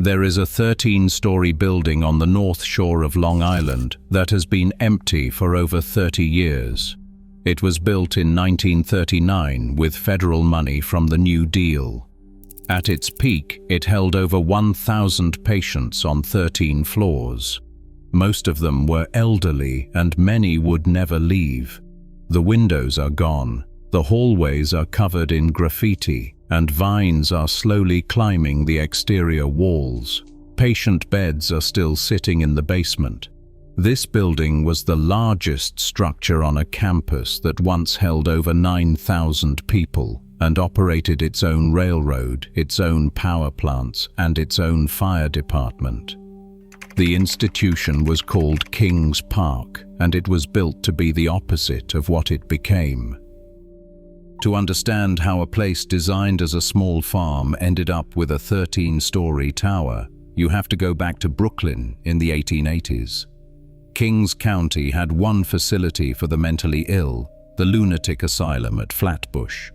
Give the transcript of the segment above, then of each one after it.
There is a 13-story building on the north shore of Long Island that has been empty for over 30 years. It was built in 1939 with federal money from the New Deal. At its peak, it held over 1,000 patients on 13 floors. Most of them were elderly and many would never leave. The windows are gone, the hallways are covered in graffiti, and vines are slowly climbing the exterior walls. Patient beds are still sitting in the basement. This building was the largest structure on a campus that once held over 9,000 people and operated its own railroad, its own power plants, and its own fire department. The institution was called Kings Park, and it was built to be the opposite of what it became. To understand how a place designed as a small farm ended up with a 13-story tower, you have to go back to Brooklyn in the 1880s. Kings County had one facility for the mentally ill, the lunatic asylum at Flatbush.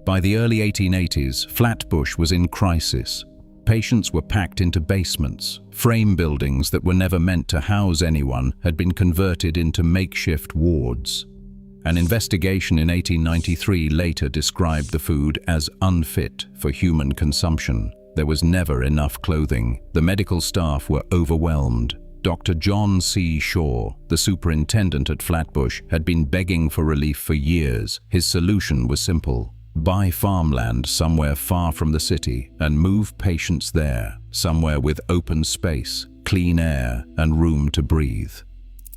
By the early 1880s, Flatbush was in crisis. Patients were packed into basements. Frame buildings that were never meant to house anyone had been converted into makeshift wards. An investigation in 1893 later described the food as unfit for human consumption. There was never enough clothing. The medical staff were overwhelmed. Dr. John C. Shaw, the superintendent at Flatbush, had been begging for relief for years. His solution was simple: buy farmland somewhere far from the city and move patients there, somewhere with open space, clean air, and room to breathe.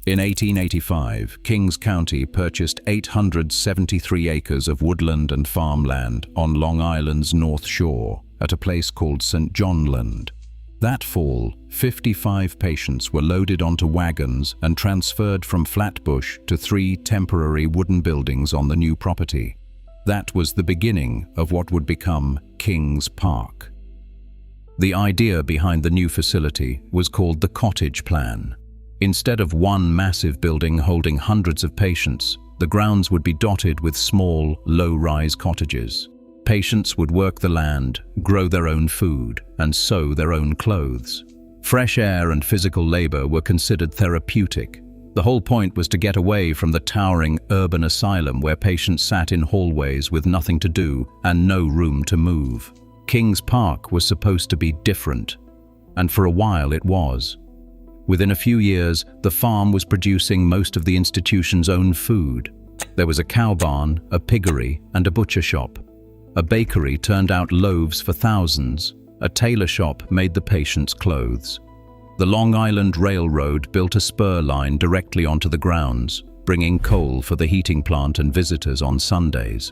In 1885, Kings County purchased 873 acres of woodland and farmland on Long Island's North Shore at a place called St. Johnland. That fall, 55 patients were loaded onto wagons and transferred from Flatbush to 3 temporary wooden buildings on the new property. That was the beginning of what would become Kings Park. The idea behind the new facility was called the cottage plan. Instead of one massive building holding hundreds of patients, the grounds would be dotted with small, low-rise cottages. Patients would work the land, grow their own food, and sew their own clothes. Fresh air and physical labor were considered therapeutic. The whole point was to get away from the towering urban asylum where patients sat in hallways with nothing to do and no room to move. Kings Park was supposed to be different, and for a while it was. Within a few years, the farm was producing most of the institution's own food. There was a cow barn, a piggery, and a butcher shop. A bakery turned out loaves for thousands. A tailor shop made the patients' clothes. The Long Island Railroad built a spur line directly onto the grounds, bringing coal for the heating plant and visitors on Sundays.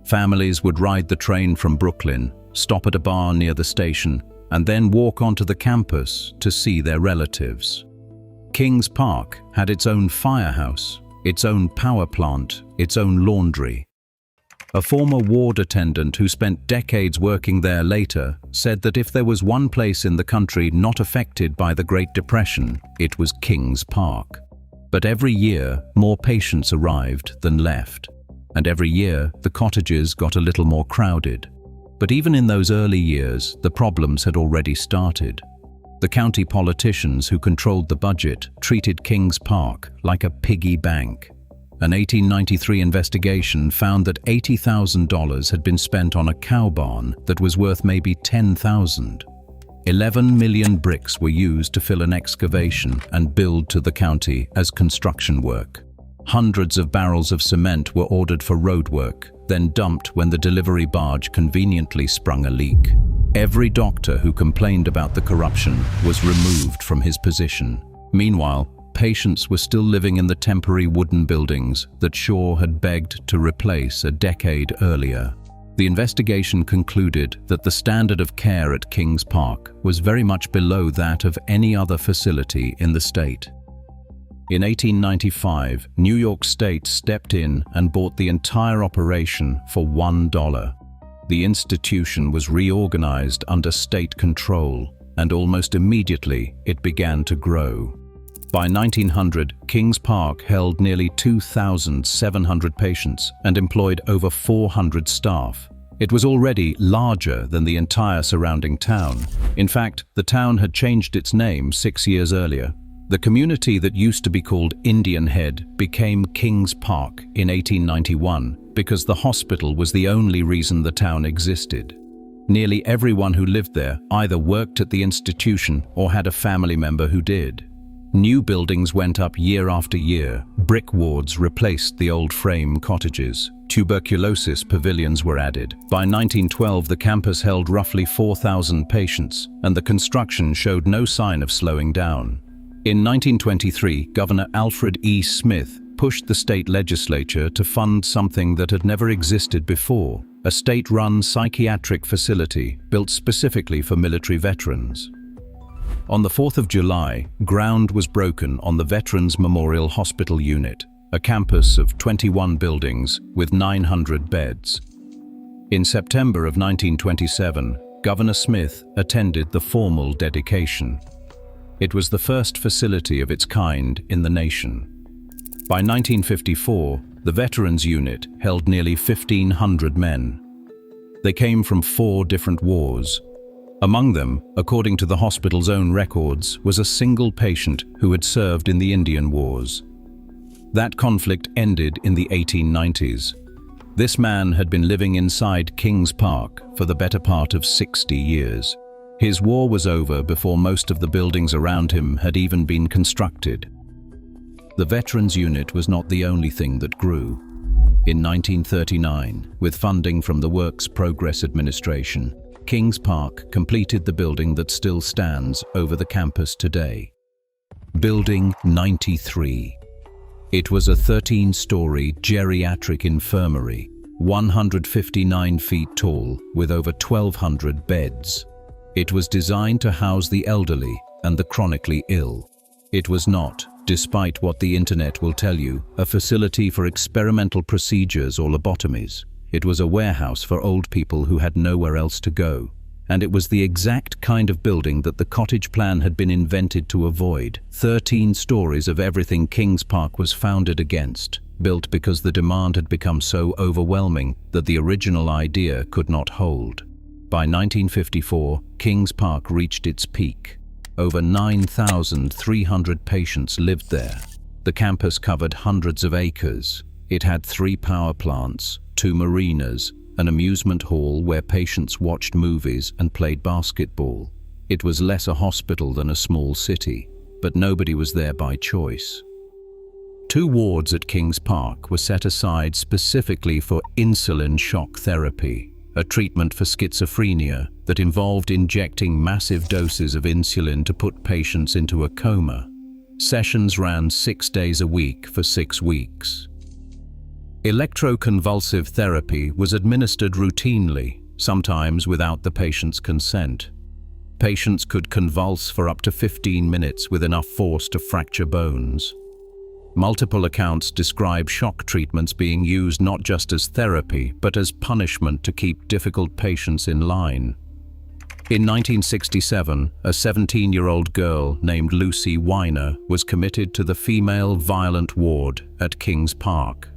Families would ride the train from Brooklyn, stop at a bar near the station, and then walk onto the campus to see their relatives. Kings Park had its own firehouse, its own power plant, its own laundry. A former ward attendant who spent decades working there later said that if there was one place in the country not affected by the Great Depression, it was Kings Park. But every year, more patients arrived than left, and every year the cottages got a little more crowded. But even in those early years, the problems had already started. The county politicians who controlled the budget treated Kings Park like a piggy bank. An 1893 investigation found that $80,000 had been spent on a cow barn that was worth maybe $10,000. 11 million bricks were used to fill an excavation and build to the county as construction work. Hundreds of barrels of cement were ordered for road work, then dumped when the delivery barge conveniently sprung a leak. Every doctor who complained about the corruption was removed from his position. Meanwhile, patients were still living in the temporary wooden buildings that Shaw had begged to replace a decade earlier. The investigation concluded that the standard of care at Kings Park was very much below that of any other facility in the state. In 1895, New York State stepped in and bought the entire operation for $1. The institution was reorganized under state control, and almost immediately it began to grow. By 1900, Kings Park held nearly 2,700 patients and employed over 400 staff. It was already larger than the entire surrounding town. In fact, the town had changed its name 6 years earlier. The community that used to be called Indian Head became Kings Park in 1891 because the hospital was the only reason the town existed. Nearly everyone who lived there either worked at the institution or had a family member who did. New buildings went up year after year. Brick wards replaced the old frame cottages. Tuberculosis pavilions were added. By 1912, the campus held roughly 4,000 patients, and the construction showed no sign of slowing down. In 1923, Governor Alfred E. Smith pushed the state legislature to fund something that had never existed before, a state-run psychiatric facility built specifically for military veterans. On the 4th of July, ground was broken on the Veterans Memorial Hospital Unit, a campus of 21 buildings with 900 beds. In September of 1927, Governor Smith attended the formal dedication. It was the first facility of its kind in the nation. By 1954, the Veterans Unit held nearly 1,500 men. They came from 4 different wars. Among them, according to the hospital's own records, was a single patient who had served in the Indian Wars. That conflict ended in the 1890s. This man had been living inside Kings Park for the better part of 60 years. His war was over before most of the buildings around him had even been constructed. The Veterans Unit was not the only thing that grew. In 1939, with funding from the Works Progress Administration, Kings Park completed the building that still stands over the campus today. Building 93. It was a 13-story geriatric infirmary, 159 feet tall, with over 1,200 beds. It was designed to house the elderly and the chronically ill. It was not, despite what the internet will tell you, a facility for experimental procedures or lobotomies. It was a warehouse for old people who had nowhere else to go. And it was the exact kind of building that the cottage plan had been invented to avoid. 13 stories of everything Kings Park was founded against, built because the demand had become so overwhelming that the original idea could not hold. By 1954, Kings Park reached its peak. Over 9,300 patients lived there. The campus covered hundreds of acres. It had 3 power plants, 2 marinas, an amusement hall where patients watched movies and played basketball. It was less a hospital than a small city, but nobody was there by choice. 2 wards at Kings Park were set aside specifically for insulin shock therapy, a treatment for schizophrenia that involved injecting massive doses of insulin to put patients into a coma. Sessions ran 6 days a week for 6 weeks. Electroconvulsive therapy was administered routinely, sometimes without the patient's consent. Patients could convulse for up to 15 minutes with enough force to fracture bones. Multiple accounts describe shock treatments being used not just as therapy, but as punishment to keep difficult patients in line. In 1967, a 17-year-old girl named Lucy Weiner was committed to the female violent ward at Kings Park.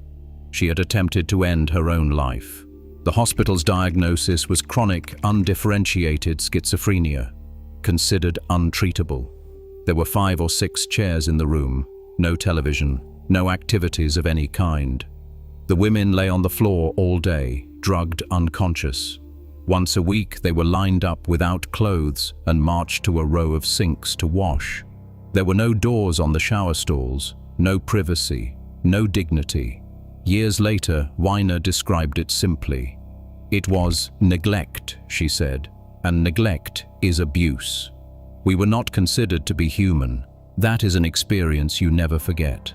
She had attempted to end her own life. The hospital's diagnosis was chronic, undifferentiated schizophrenia, considered untreatable. There were 5 or 6 chairs in the room, no television, no activities of any kind. The women lay on the floor all day, drugged unconscious. Once a week, they were lined up without clothes and marched to a row of sinks to wash. There were no doors on the shower stalls, no privacy, no dignity. Years later, Weiner described it simply. It was neglect, she said, and neglect is abuse. We were not considered to be human. That is an experience you never forget.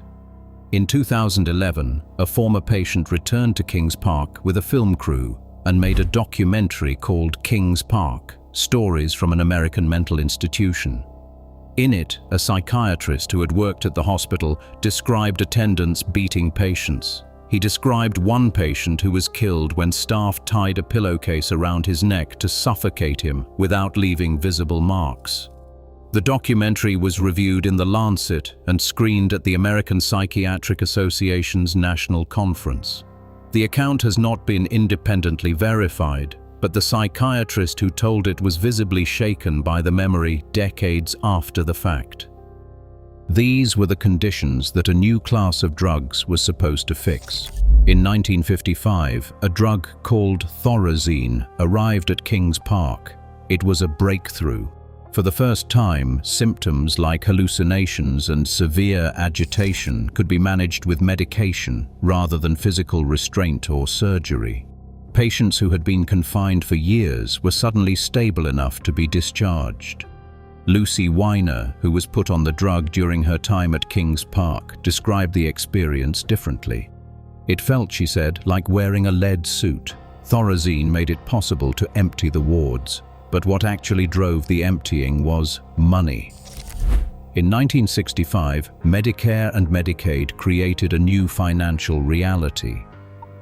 In 2011, a former patient returned to Kings Park with a film crew and made a documentary called Kings Park: Stories from an American Mental Institution. In it, a psychiatrist who had worked at the hospital described attendants beating patients. He described one patient who was killed when staff tied a pillowcase around his neck to suffocate him without leaving visible marks. The documentary was reviewed in The Lancet and screened at the American Psychiatric Association's National Conference. The account has not been independently verified, but the psychiatrist who told it was visibly shaken by the memory decades after the fact. These were the conditions that a new class of drugs was supposed to fix. In 1955, a drug called thorazine arrived at Kings Park. It was a breakthrough. For the first time, symptoms like hallucinations and severe agitation could be managed with medication rather than physical restraint or surgery. Patients who had been confined for years were suddenly stable enough to be discharged. Lucy Weiner, who was put on the drug during her time at Kings Park, described the experience differently. It felt, she said, like wearing a lead suit. Thorazine made it possible to empty the wards, but what actually drove the emptying was money. In 1965, Medicare and Medicaid created a new financial reality.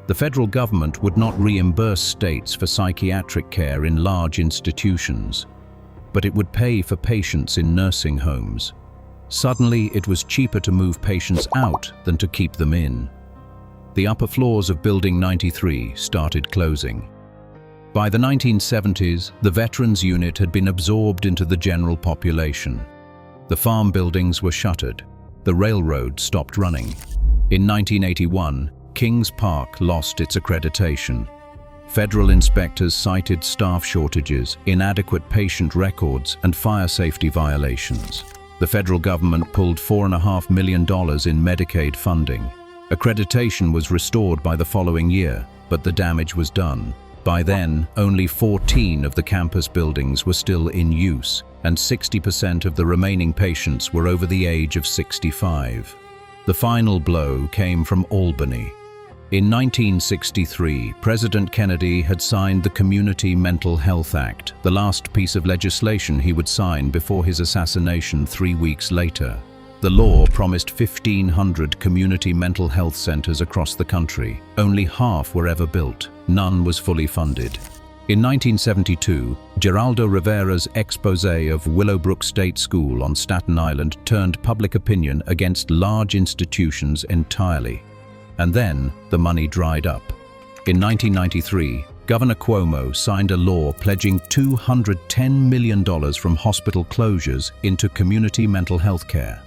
The federal government would not reimburse states for psychiatric care in large institutions, but it would pay for patients in nursing homes. Suddenly, it was cheaper to move patients out than to keep them in. The upper floors of Building 93 started closing. By the 1970s, the Veterans Unit had been absorbed into the general population. The farm buildings were shuttered. The railroad stopped running. In 1981, Kings Park lost its accreditation. Federal inspectors cited staff shortages, inadequate patient records, and fire safety violations. The federal government pulled $4.5 million in Medicaid funding. Accreditation was restored by the following year, but the damage was done. By then, only 14 of the campus buildings were still in use, and 60% of the remaining patients were over the age of 65. The final blow came from Albany. In 1963, President Kennedy had signed the Community Mental Health Act, the last piece of legislation he would sign before his assassination 3 weeks later. The law promised 1,500 community mental health centers across the country. Only half were ever built. None was fully funded. In 1972, Geraldo Rivera's exposé of Willowbrook State School on Staten Island turned public opinion against large institutions entirely. And then the money dried up. In 1993, Governor Cuomo signed a law pledging $210 million from hospital closures into community mental health care.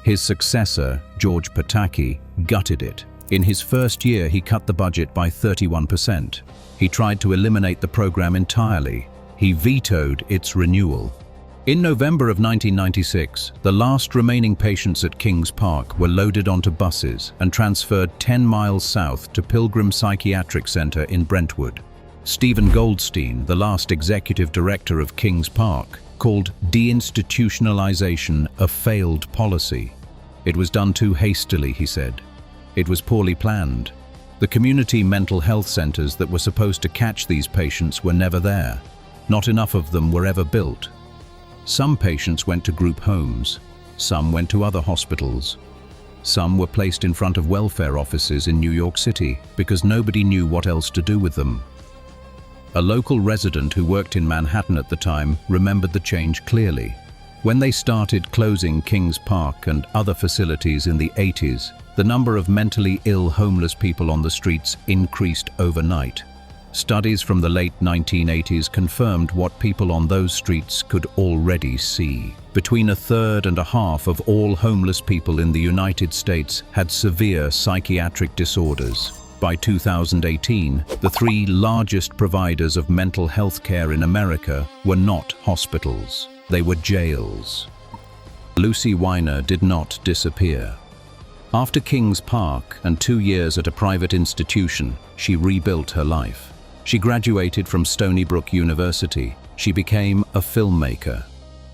His successor, George Pataki, gutted it. In his first year, he cut the budget by 31%. He tried to eliminate the program entirely. He vetoed its renewal. In November of 1996, the last remaining patients at Kings Park were loaded onto buses and transferred 10 miles south to Pilgrim Psychiatric Center in Brentwood. Stephen Goldstein, the last executive director of Kings Park, called deinstitutionalization a failed policy. It was done too hastily, he said. It was poorly planned. The community mental health centers that were supposed to catch these patients were never there. Not enough of them were ever built. Some patients went to group homes. Some went to other hospitals. Some were placed in front of welfare offices in New York City because nobody knew what else to do with them. A local resident who worked in Manhattan at the time remembered the change clearly. When they started closing Kings Park and other facilities in the 80s, the number of mentally ill homeless people on the streets increased overnight. Studies from the late 1980s confirmed what people on those streets could already see. Between a third and a half of all homeless people in the United States had severe psychiatric disorders. By 2018, the 3 largest providers of mental health care in America were not hospitals. They were jails. Lucy Weiner did not disappear. After Kings Park and 2 years at a private institution, she rebuilt her life. She graduated from Stony Brook University. She became a filmmaker.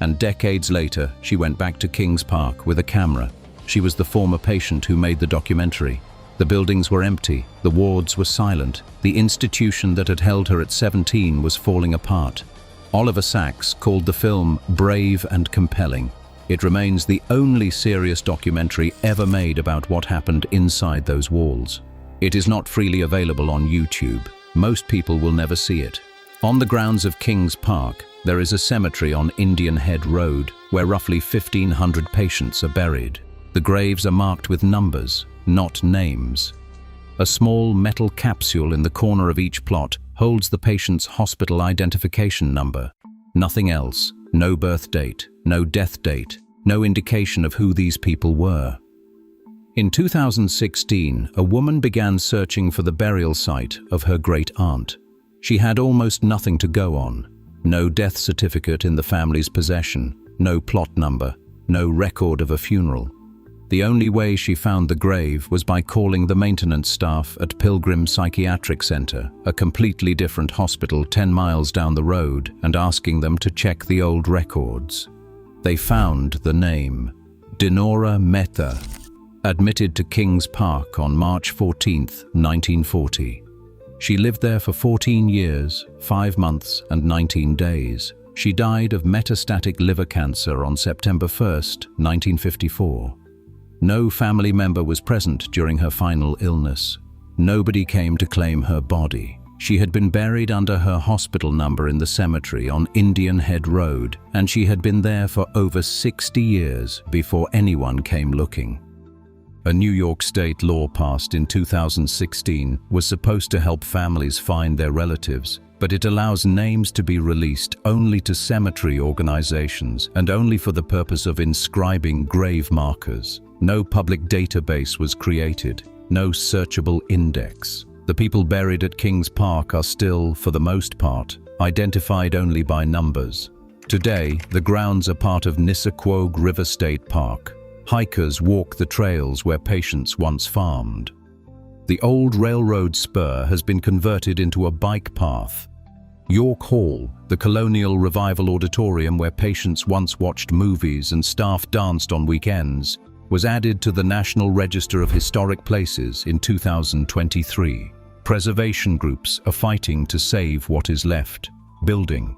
And decades later, she went back to Kings Park with a camera. She was the former patient who made the documentary. The buildings were empty. The wards were silent. The institution that had held her at 17 was falling apart. Oliver Sacks called the film brave and compelling. It remains the only serious documentary ever made about what happened inside those walls. It is not freely available on YouTube. Most people will never see it. On the grounds of Kings Park, there is a cemetery on Indian Head Road where roughly 1,500 patients are buried. The graves are marked with numbers, not names. A small metal capsule in the corner of each plot holds the patient's hospital identification number. Nothing else. No birth date, no death date, no indication of who these people were. In 2016, a woman began searching for the burial site of her great-aunt. She had almost nothing to go on. No death certificate in the family's possession, no plot number, no record of a funeral. The only way she found the grave was by calling the maintenance staff at Park Psychiatric Center, a completely different hospital 10 miles down the road, and asking them to check the old records. They found the name, Dinora Mehta, admitted to Kings Park on March 14, 1940. She lived there for 14 years, 5 months and 19 days. She died of metastatic liver cancer on September 1, 1954. No family member was present during her final illness. Nobody came to claim her body. She had been buried under her hospital number in the cemetery on Indian Head Road, and she had been there for over 60 years before anyone came looking. A New York state law passed in 2016 was supposed to help families find their relatives, but it allows names to be released only to cemetery organizations and only for the purpose of inscribing grave markers. No public database was created, no searchable index. The people buried at Kings Park are still, for the most part, identified only by numbers. Today, the grounds are part of Nissequogue River State Park. Hikers walk the trails where patients once farmed. The old railroad spur has been converted into a bike path. York Hall, the colonial revival auditorium where patients once watched movies and staff danced on weekends, was added to the National Register of Historic Places in 2023. Preservation groups are fighting to save what is left. Building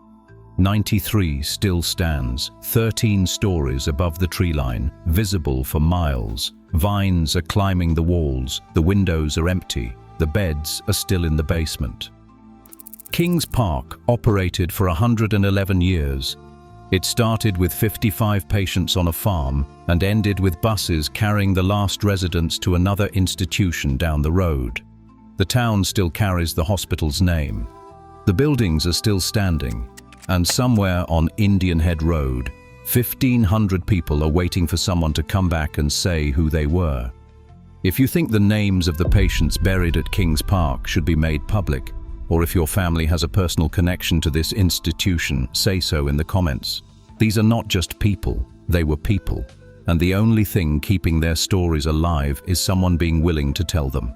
93 still stands, 13 stories above the tree line, visible for miles. Vines are climbing the walls, the windows are empty, the beds are still in the basement. Kings Park operated for 111 years. It started with 55 patients on a farm and ended with buses carrying the last residents to another institution down the road. The town still carries the hospital's name. The buildings are still standing, and somewhere on Indian Head Road, 1,500 people are waiting for someone to come back and say who they were. If you think the names of the patients buried at Kings Park should be made public, or if your family has a personal connection to this institution, say so in the comments. These are not just people, they were people, and the only thing keeping their stories alive is someone being willing to tell them.